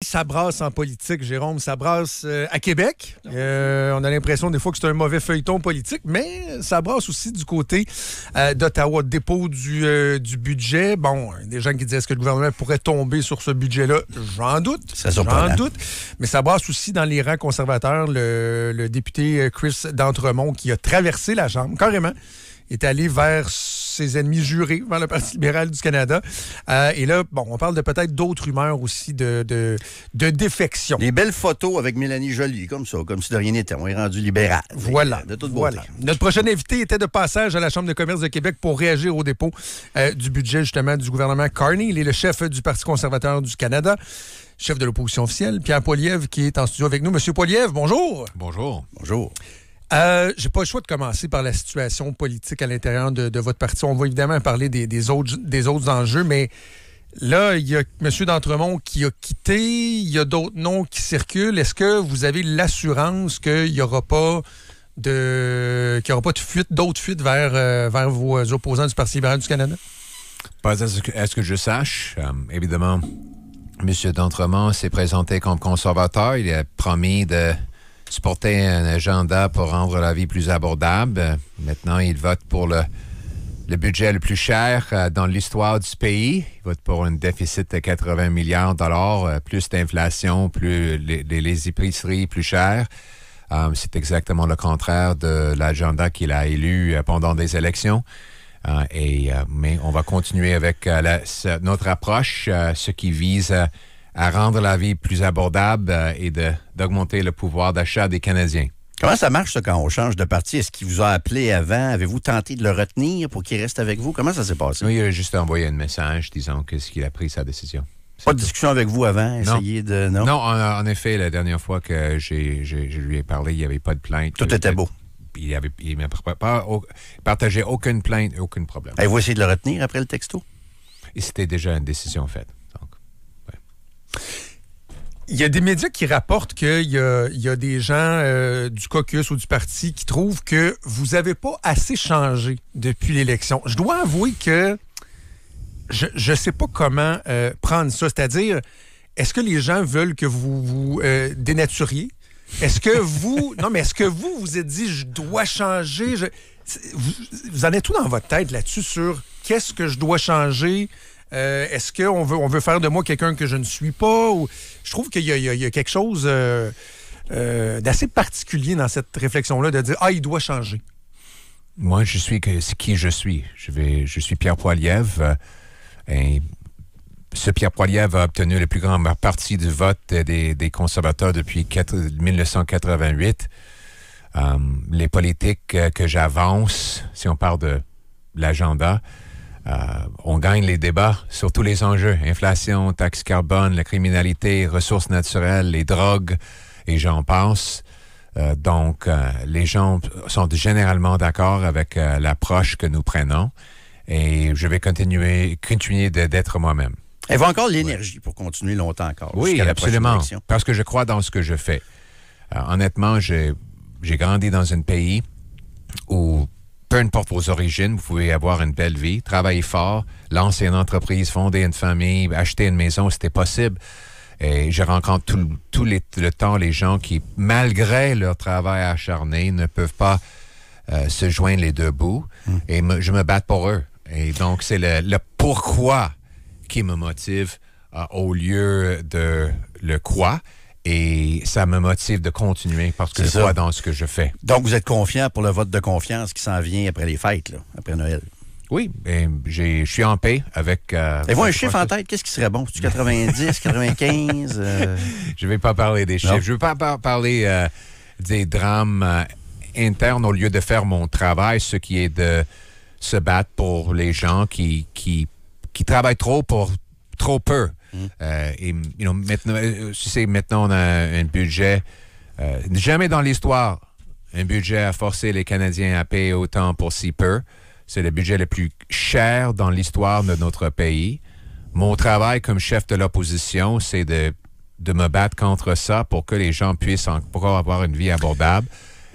ça brasse en politique, Jérôme. Ça brasse à Québec. On a l'impression des fois que c'est un mauvais feuilleton politique, mais ça brasse aussi du côté d'Ottawa. Dépôt du budget. Bon, des gens qui disent est-ce que le gouvernement pourrait tomber sur ce budget-là? J'en doute. J'en doute. Mais ça brasse aussi dans les rangs conservateurs. Le député Chris d'Entremont qui a traversé la Chambre, carrément, est allé vers ses ennemis jurés, vers le Parti libéral du Canada. Et là, bon, on parle de peut-être d'autres rumeurs aussi de défection. Des belles photos avec Mélanie Joly, comme ça, comme si de rien n'était. On est rendu libéral. Voilà. De toute beauté. Voilà. Notre prochain invité était de passage à la Chambre de commerce de Québec pour réagir au dépôt du budget, justement, du gouvernement Carney. Il est le chef du Parti conservateur du Canada, chef de l'opposition officielle, Pierre Poilievre, qui est en studio avec nous. Monsieur Poilievre, bonjour. Bonjour. Bonjour. J'ai pas le choix de commencer par la situation politique à l'intérieur de votre parti. On va évidemment parler des autres enjeux, mais là, il y a M. d'Entremont qui a quitté, il y a d'autres noms qui circulent. Est-ce que vous avez l'assurance qu'il n'y aura pas de fuite, d'autres fuites vers vos opposants du Parti libéral du Canada? Pas à ce que je sache. Évidemment, M. d'Entremont s'est présenté comme conservateur. Il a promis de supporter un agenda pour rendre la vie plus abordable. Maintenant, il vote pour le budget le plus cher dans l'histoire du pays. Il vote pour un déficit de 80 milliards de dollars, plus d'inflation, plus les épiceries plus chères. C'est exactement le contraire de l'agenda qu'il a élu pendant des élections. Mais on va continuer avec notre approche, ce qui vise à rendre la vie plus abordable et d'augmenter le pouvoir d'achat des Canadiens. Comment ça marche, ça, quand on change de parti? Est-ce qu'il vous a appelé avant? Avez-vous tenté de le retenir pour qu'il reste avec vous? Comment ça s'est passé? Oui, il a juste envoyé un message disant qu'il a pris sa décision. Pas de discussion avec vous avant? Essayer de... Non, en effet, la dernière fois que je lui ai parlé, il n'y avait pas de plainte. Tout était beau. Il ne m'a pas partagé aucune plainte, aucun problème. Avez-vous essayé de le retenir après le texto? Et c'était déjà une décision faite. Il y a des médias qui rapportent qu'il y a des gens du caucus ou du parti qui trouvent que vous n'avez pas assez changé depuis l'élection. Je dois avouer que je ne sais pas comment prendre ça. C'est-à-dire, est-ce que les gens veulent que vous vous dénaturiez? Est-ce que vous... Non, mais est-ce que vous vous êtes dit, je dois changer? Vous en êtes tout dans votre tête là-dessus sur qu'est-ce que je dois changer? Est-ce qu'on veut faire de moi quelqu'un que je ne suis pas? Ou... Je trouve qu'il y a quelque chose d'assez particulier dans cette réflexion-là, de dire « Ah, il doit changer ». Moi, je suis qui je suis. Je suis Pierre Poilievre. Et ce Pierre Poilievre a obtenu la plus grande partie du vote des conservateurs depuis 1988. Les politiques que j'avance, si on parle de l'agenda, on gagne les débats sur tous les enjeux. Inflation, taxe carbone, la criminalité, ressources naturelles, les drogues, et j'en passe. Donc, les gens sont généralement d'accord avec l'approche que nous prenons. Et je vais continuer d'être moi-même. Elle va encore l'énergie pour continuer longtemps encore. Oui, absolument. Parce que je crois dans ce que je fais. Honnêtement, j'ai grandi dans un pays où, peu importe vos origines, vous pouvez avoir une belle vie, travailler fort, lancer une entreprise, fonder une famille, acheter une maison, c'était possible. Et je rencontre tout le temps les gens qui, malgré leur travail acharné, ne peuvent pas se joindre les deux bouts. Et je me bats pour eux. Et donc, c'est le pourquoi qui me motive au lieu de le quoi. Et ça me motive de continuer parce que je crois dans ce que je fais. Donc, vous êtes confiant pour le vote de confiance qui s'en vient après les fêtes, là, après Noël? Oui, je suis en paix avec... Avez-vous un chiffre en tête? Qu'est-ce qui serait bon? C'est-tu 90, 95? Je ne vais pas parler des chiffres. Je ne veux pas parler des drames internes au lieu de faire mon travail, ce qui est de se battre pour les gens qui travaillent trop pour trop peu. Et maintenant, on a un budget. Jamais dans l'histoire, un budget a forcé les Canadiens à payer autant pour si peu. C'est le budget le plus cher dans l'histoire de notre pays. Mon travail comme chef de l'opposition, c'est de me battre contre ça pour que les gens puissent encore avoir une vie abordable.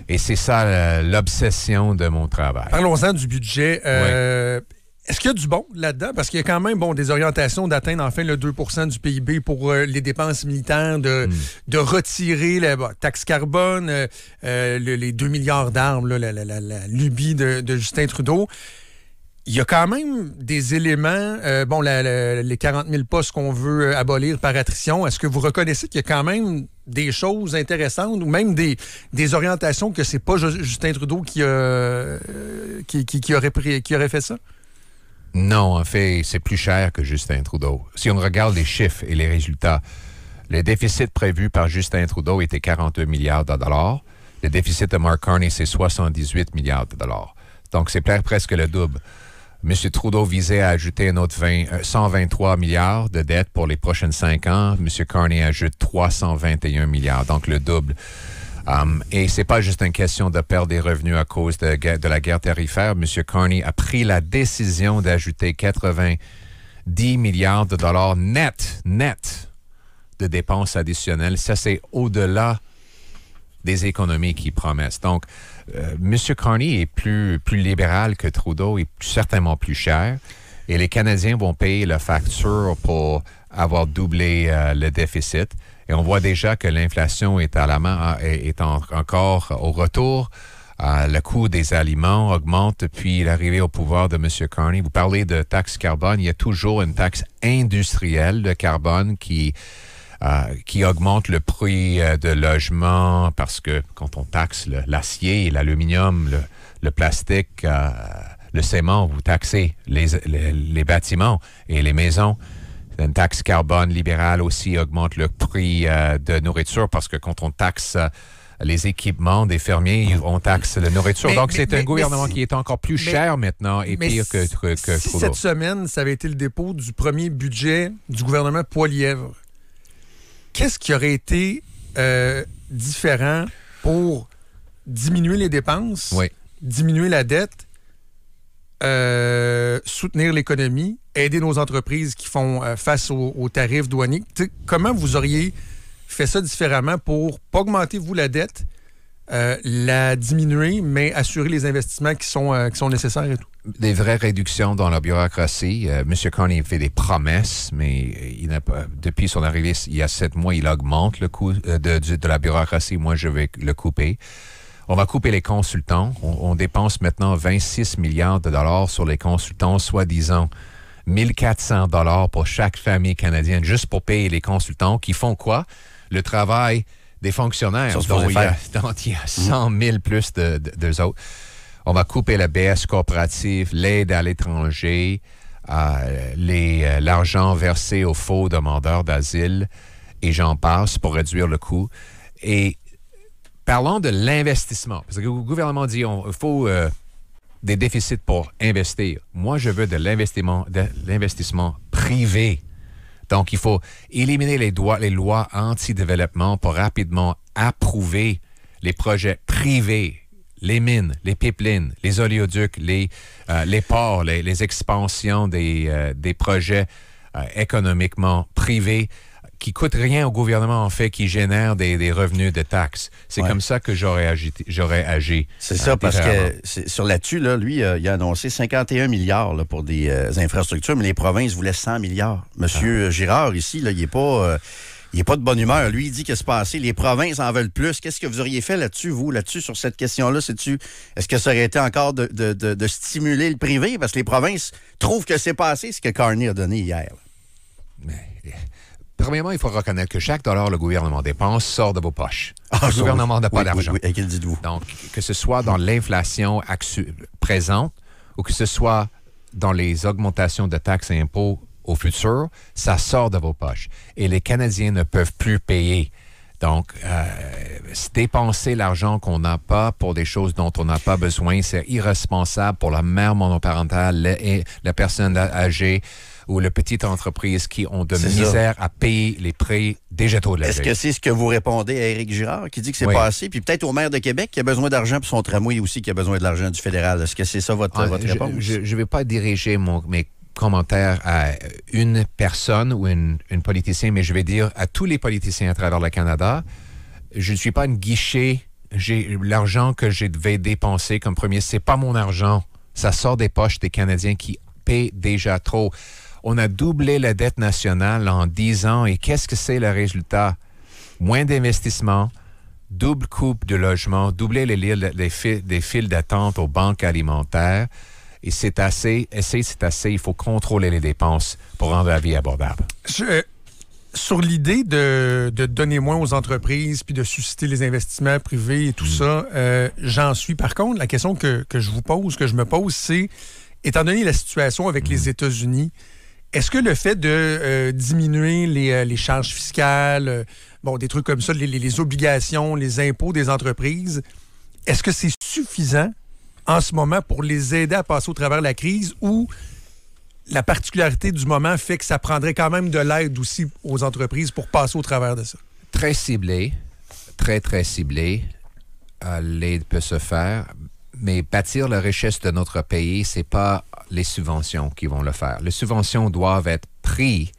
Et c'est ça l'obsession de mon travail. Parlons-en du budget. Oui. Est-ce qu'il y a du bon là-dedans? Parce qu'il y a quand même des orientations d'atteindre enfin le 2 % du PIB pour les dépenses militaires, de retirer la taxe carbone, les 2 milliards d'armes, la lubie de Justin Trudeau. Il y a quand même des éléments, les 40 000 postes qu'on veut abolir par attrition. Est-ce que vous reconnaissez qu'il y a quand même des choses intéressantes ou même des orientations que c'est pas Justin Trudeau qui aurait fait ça? Non, en fait, c'est plus cher que Justin Trudeau. Si on regarde les chiffres et les résultats, le déficit prévu par Justin Trudeau était 42 milliards de dollars. Le déficit de Mark Carney, c'est 78 milliards de dollars. Donc, c'est presque le double. M. Trudeau visait à ajouter un autre 123 milliards de dettes pour les prochaines 5 ans. M. Carney ajoute 321 milliards, donc le double. Et c'est pas juste une question de perdre des revenus à cause de la guerre tarifaire. M. Carney a pris la décision d'ajouter 90 milliards de dollars net de dépenses additionnelles. Ça, c'est au-delà des économies qu'il promesse. Donc, M. Carney est plus libéral que Trudeau et certainement plus cher. Et les Canadiens vont payer la facture pour avoir doublé le déficit. Et on voit déjà que l'inflation est encore au retour. Le coût des aliments augmente depuis l'arrivée au pouvoir de M. Carney. Vous parlez de taxe carbone. Il y a toujours une taxe industrielle de carbone qui augmente le prix de logement parce que quand on taxe l'acier, l'aluminium, le plastique, le ciment, vous taxez les bâtiments et les maisons. Une taxe carbone libérale aussi augmente le prix de nourriture parce que quand on taxe les équipements des fermiers, on taxe la nourriture. Donc, c'est un gouvernement qui est encore plus cher maintenant et pire que Trudeau. Si cette semaine, ça avait été le dépôt du premier budget du gouvernement Poilievre, qu'est-ce qui aurait été différent pour diminuer les dépenses, diminuer la dette, soutenir l'économie, aider nos entreprises qui font face aux tarifs douaniers? Comment vous auriez fait ça différemment pour pas augmenter, vous, la dette, la diminuer, mais assurer les investissements qui sont nécessaires et tout? Des vraies réductions dans la bureaucratie. M. Carney fait des promesses, mais il n'a pas, depuis son arrivée il y a 7 mois, il augmente le coût de la bureaucratie. Moi, je vais le couper. On va couper les consultants. On dépense maintenant 26 milliards de dollars sur les consultants, soi-disant 1400 dollars pour chaque famille canadienne, juste pour payer les consultants qui font quoi? Le travail des fonctionnaires. Donc, il y a 100 000 plus d'eux autres. On va couper la BS coopérative, l'aide à l'étranger, l'argent versé aux faux demandeurs d'asile, et j'en passe pour réduire le coût. Et parlons de l'investissement, parce que le gouvernement dit qu'il faut des déficits pour investir. Moi, je veux de l'investissement privé. Donc, il faut éliminer les lois anti-développement pour rapidement approuver les projets privés, les mines, les pipelines, les oléoducs, les ports, les expansions des projets économiquement privés qui coûtent rien au gouvernement, en fait, qui génèrent des revenus de taxes. C'est comme ça que j'aurais agi. C'est ça, parce que sur là-dessus, lui, il a annoncé 51 milliards là, pour des infrastructures, mais les provinces voulaient 100 milliards. Monsieur Girard, ici, là, il n'est pas de bonne humeur. Lui, il dit que c'est passé. Les provinces en veulent plus. Qu'est-ce que vous auriez fait là-dessus, vous, sur cette question-là? Est-ce que ça aurait été encore de stimuler le privé? Parce que les provinces trouvent que c'est passé ce que Carney a donné hier. Premièrement, il faut reconnaître que chaque dollar le gouvernement dépense sort de vos poches. Le gouvernement n'a pas d'argent. Oui, et qu'elle dites-vous? Donc, que ce soit dans l'inflation présente ou que ce soit dans les augmentations de taxes et impôts au futur, ça sort de vos poches. Et les Canadiens ne peuvent plus payer. Donc, dépenser l'argent qu'on n'a pas pour des choses dont on n'a pas besoin, c'est irresponsable pour la mère monoparentale, la personne âgée ou les petites entreprises qui ont de misère à payer les prix déjà trop élevés. Est-ce que c'est ce que vous répondez à Éric Girard qui dit que c'est passé? Puis peut-être au maire de Québec qui a besoin d'argent pour son tramway aussi qui a besoin de l'argent du fédéral. Est-ce que c'est ça votre réponse? Je ne vais pas diriger mes commentaires à une personne ou une politicien, mais je vais dire à tous les politiciens à travers le Canada, je ne suis pas un guichet. L'argent que je devais dépenser comme premier, c'est pas mon argent. Ça sort des poches des Canadiens qui paie déjà trop. On a doublé la dette nationale en 10 ans et qu'est-ce que c'est le résultat? Moins d'investissement, double coupe de logement, doubler des files d'attente aux banques alimentaires. Et c'est assez, il faut contrôler les dépenses pour rendre la vie abordable. Sur l'idée de donner moins aux entreprises puis de susciter les investissements privés et tout ça, j'en suis. Par contre, la question que je me pose, c'est, étant donné la situation avec les États-Unis, est-ce que le fait de diminuer les charges fiscales, des trucs comme ça, les obligations, les impôts des entreprises, est-ce que c'est suffisant en ce moment pour les aider à passer au travers de la crise ou la particularité du moment fait que ça prendrait quand même de l'aide aussi aux entreprises pour passer au travers de ça? Très ciblé, très, très ciblé. L'aide peut se faire, mais bâtir la richesse de notre pays, c'est pas les subventions qui vont le faire. Les subventions doivent être prises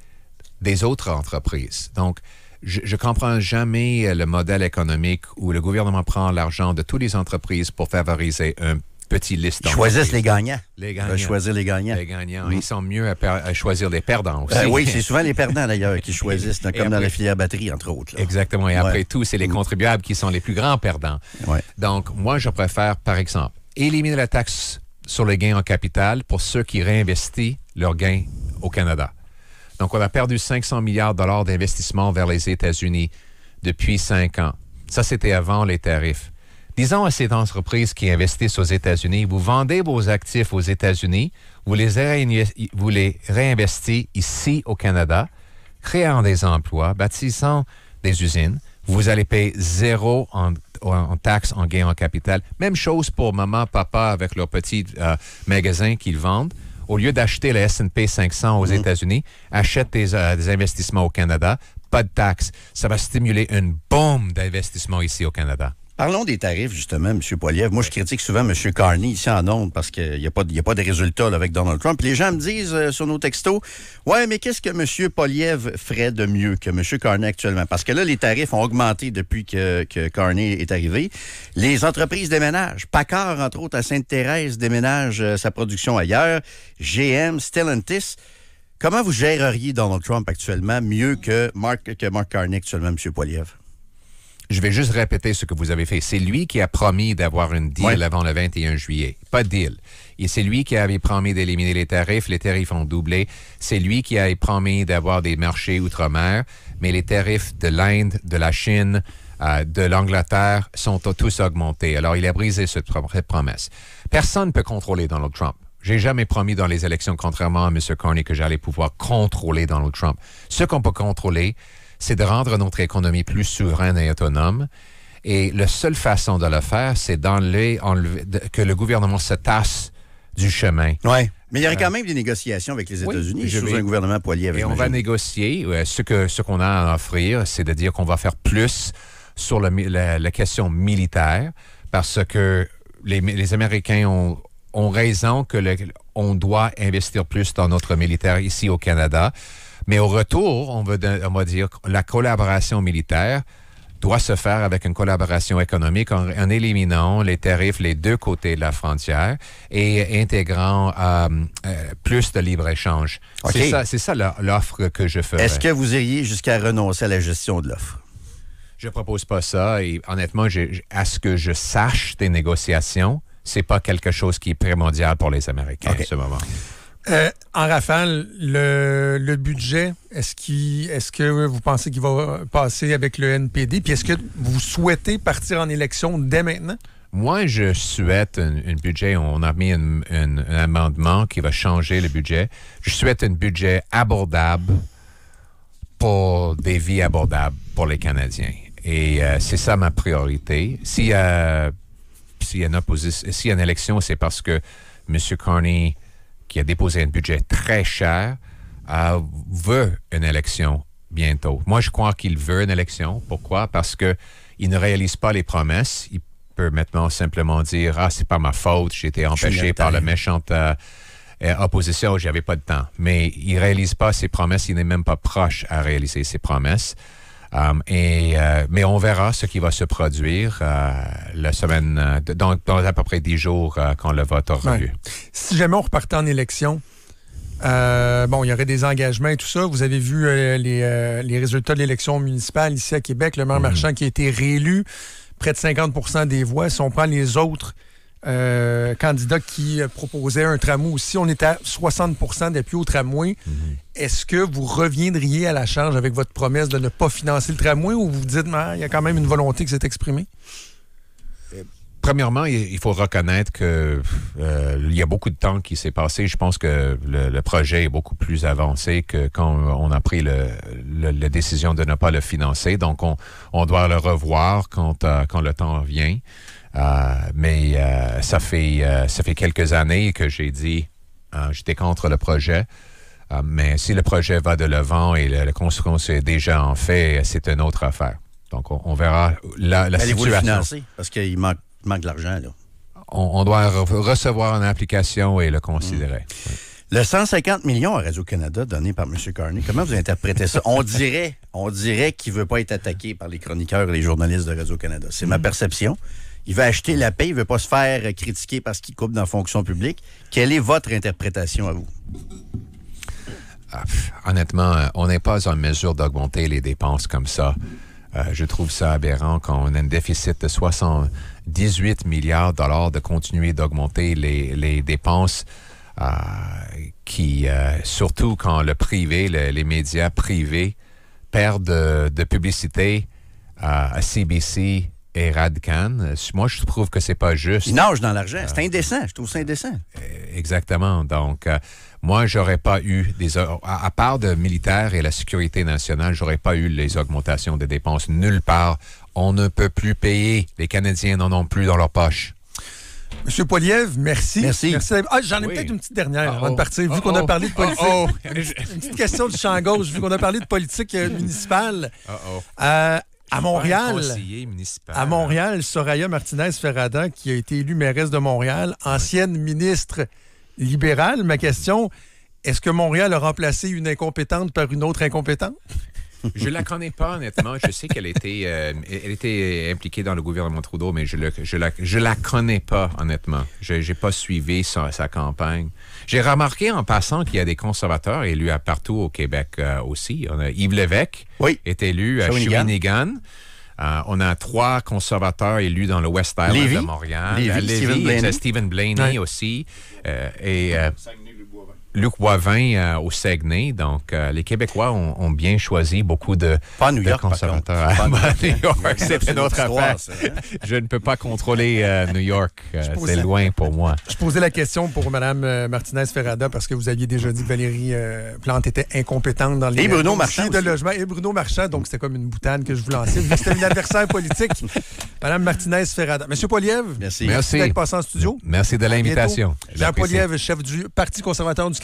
des autres entreprises. Donc, je comprends jamais le modèle économique où le gouvernement prend l'argent de toutes les entreprises pour favoriser un petit liste d'entreprises. Choisissent les gagnants. Les gagnants. Choisir les gagnants. Les gagnants. Ils sont mieux à choisir les perdants aussi. Oui, c'est souvent les perdants d'ailleurs qui choisissent, comme après, dans la filière batterie, entre autres. Là. Exactement. Et après tout, c'est les contribuables qui sont les plus grands perdants. Ouais. Donc, moi, je préfère, par exemple, éliminer la taxe sur les gains en capital pour ceux qui réinvestissent leurs gains au Canada. Donc, on a perdu 500 milliards de dollars d'investissement vers les États-Unis depuis 5 ans. Ça, c'était avant les tarifs. Disons à ces entreprises qui investissent aux États-Unis, vous vendez vos actifs aux États-Unis, vous les réinvestissez ici au Canada, créant des emplois, bâtissant des usines. Vous allez payer 0 en taxes en gain en capital. Même chose pour maman, papa avec leur petit magasin qu'ils vendent. Au lieu d'acheter le S&P 500 aux États-Unis, achète des investissements au Canada, pas de taxes. Ça va stimuler une bombe d'investissement ici au Canada. Parlons des tarifs, justement, M. Poilievre. Moi, je critique souvent M. Carney ici en ondes parce qu'il n'y a pas de résultats là, avec Donald Trump. Les gens me disent sur nos textos, « Ouais, mais qu'est-ce que M. Poilievre ferait de mieux que M. Carney actuellement? » Parce que là, les tarifs ont augmenté depuis que Carney est arrivé. Les entreprises déménagent. Packard, entre autres, à Sainte-Thérèse, déménage sa production ailleurs. GM, Stellantis. Comment vous géreriez Donald Trump actuellement mieux que Mark Carney actuellement, M. Poilievre? Je vais juste répéter ce que vous avez fait. C'est lui qui a promis d'avoir une deal avant le 21 juillet. Pas de deal. Et c'est lui qui avait promis d'éliminer les tarifs. Les tarifs ont doublé. C'est lui qui a promis d'avoir des marchés outre-mer. Mais les tarifs de l'Inde, de la Chine, de l'Angleterre sont tous augmentés. Alors, il a brisé cette promesse. Personne ne peut contrôler Donald Trump. J'ai jamais promis dans les élections, contrairement à M. Carney, que j'allais pouvoir contrôler Donald Trump. Ce qu'on peut contrôler, c'est de rendre notre économie plus souveraine et autonome. Et la seule façon de le faire, c'est que le gouvernement se tasse du chemin. Oui, mais il y aurait quand même des négociations avec les États-Unis sous un gouvernement Poilievre. Et on va négocier. Ce qu'on a à offrir, c'est de dire qu'on va faire plus sur la question militaire parce que les Américains ont raison qu'on doit investir plus dans notre militaire ici au Canada. Mais au retour, on va dire que la collaboration militaire doit se faire avec une collaboration économique en éliminant les tarifs les deux côtés de la frontière et intégrant plus de libre-échange. Okay. C'est ça l'offre que je ferais. Est-ce que vous iriez jusqu'à renoncer à la gestion de l'offre? Je propose pas ça et honnêtement, à ce que je sache des négociations, c'est pas quelque chose qui est primordial pour les Américains en ce moment. En rafale, le budget, est-ce que vous pensez qu'il va passer avec le NPD? Puis est-ce que vous souhaitez partir en élection dès maintenant? Moi, je souhaite un budget. On a mis un amendement qui va changer le budget. Je souhaite un budget abordable pour des vies abordables pour les Canadiens. Et c'est ça ma priorité. S'il y a une élection, c'est parce que M. Carney, qui a déposé un budget très cher, veut une élection bientôt. Moi, je crois qu'il veut une élection. Pourquoi? Parce qu'il ne réalise pas les promesses. Il peut maintenant simplement dire « Ah, c'est pas ma faute, j'ai été empêché par la méchante opposition, j'avais pas de temps. » Mais il ne réalise pas ses promesses, il n'est même pas proche à réaliser ses promesses. Mais on verra ce qui va se produire la semaine, dans à peu près 10 jours quand le vote aura lieu. Si jamais on repartait en élection, Bon, il y aurait des engagements et tout ça. Vous avez vu les résultats de l'élection municipale ici à Québec. Le maire Marchand qui a été réélu, près de 50 des voix. Si on prend les autres candidats qui proposaient un tramway aussi, on est à 60 d'appui au tramway. Est-ce que vous reviendriez à la charge avec votre promesse de ne pas financer le tramway ou vous dites il y a quand même une volonté qui s'est exprimée? Premièrement, il faut reconnaître que il y a beaucoup de temps qui s'est passé. Je pense que le projet est beaucoup plus avancé que quand on a pris la décision de ne pas le financer. Donc, on doit le revoir quand le temps vient. Mais ça fait quelques années que j'ai dit j'étais contre le projet. Mais si le projet va de l'avant et la construction est déjà en fait, c'est une autre affaire. Donc, on verra la situation. Allez-vous le financer? Parce qu'il manque de l'argent, là. On doit recevoir une application et le considérer. Le 150 millions à Radio-Canada donné par M. Carney, comment vous interprétez ça? On dirait qu'il ne veut pas être attaqué par les chroniqueurs et les journalistes de Radio-Canada. C'est ma perception. Il veut acheter la paix, il ne veut pas se faire critiquer parce qu'il coupe dans la fonction publique. Quelle est votre interprétation à vous? Honnêtement, on n'est pas en mesure d'augmenter les dépenses comme ça. Je trouve ça aberrant quand on a un déficit de 78 milliards de dollars de continuer d'augmenter les dépenses surtout quand le privé, les médias privés perdent de publicité à CBC et Radcan. Moi, je trouve que c'est pas juste. Ils nagent dans l'argent. C'est indécent. Je trouve ça indécent. Exactement. Donc, moi, j'aurais pas eu à part de militaires et la sécurité nationale, j'aurais pas eu les augmentations de dépenses nulle part. On ne peut plus payer. Les Canadiens n'en ont plus dans leur poche. Monsieur Poilievre, merci. Merci. J'en ai peut-être une petite dernière avant de partir, vu qu'on a parlé de politique. Une petite question du champ gauche, vu qu'on a parlé de politique municipale. À Montréal, Soraya Martinez-Ferrada, qui a été élue mairesse de Montréal, ancienne ministre libérale. Ma question, est-ce que Montréal a remplacé une incompétente par une autre incompétente? Je la connais pas, honnêtement. Je sais qu'elle était impliquée dans le gouvernement Trudeau, mais je la connais pas, honnêtement. J'ai pas suivi sa campagne. J'ai remarqué en passant qu'il y a des conservateurs élus partout au Québec aussi. On a Yves Lévesque est élu à Shawinigan. On a 3 conservateurs élus dans le West Island de Montréal. Lévis, Stephen Blaney aussi. Et Luc Boivin au Saguenay. Donc, les Québécois ont bien choisi beaucoup de conservateurs. Pas New York, c'est une autre affaire. Je ne peux pas contrôler New York. C'est loin pour moi. Je posais la question pour Mme Martinez-Ferrada parce que vous aviez déjà dit que Valérie Plante était incompétente dans les dossiers de logement. Et Bruno Marchand, donc c'était comme une boutade que je vous lançais. Vu que c'était une adversaire politique, Mme Martinez-Ferrada. Monsieur Poilievre, merci d'être passé en studio. Merci de l'invitation. Jean Poilievre, chef du Parti conservateur du Canada.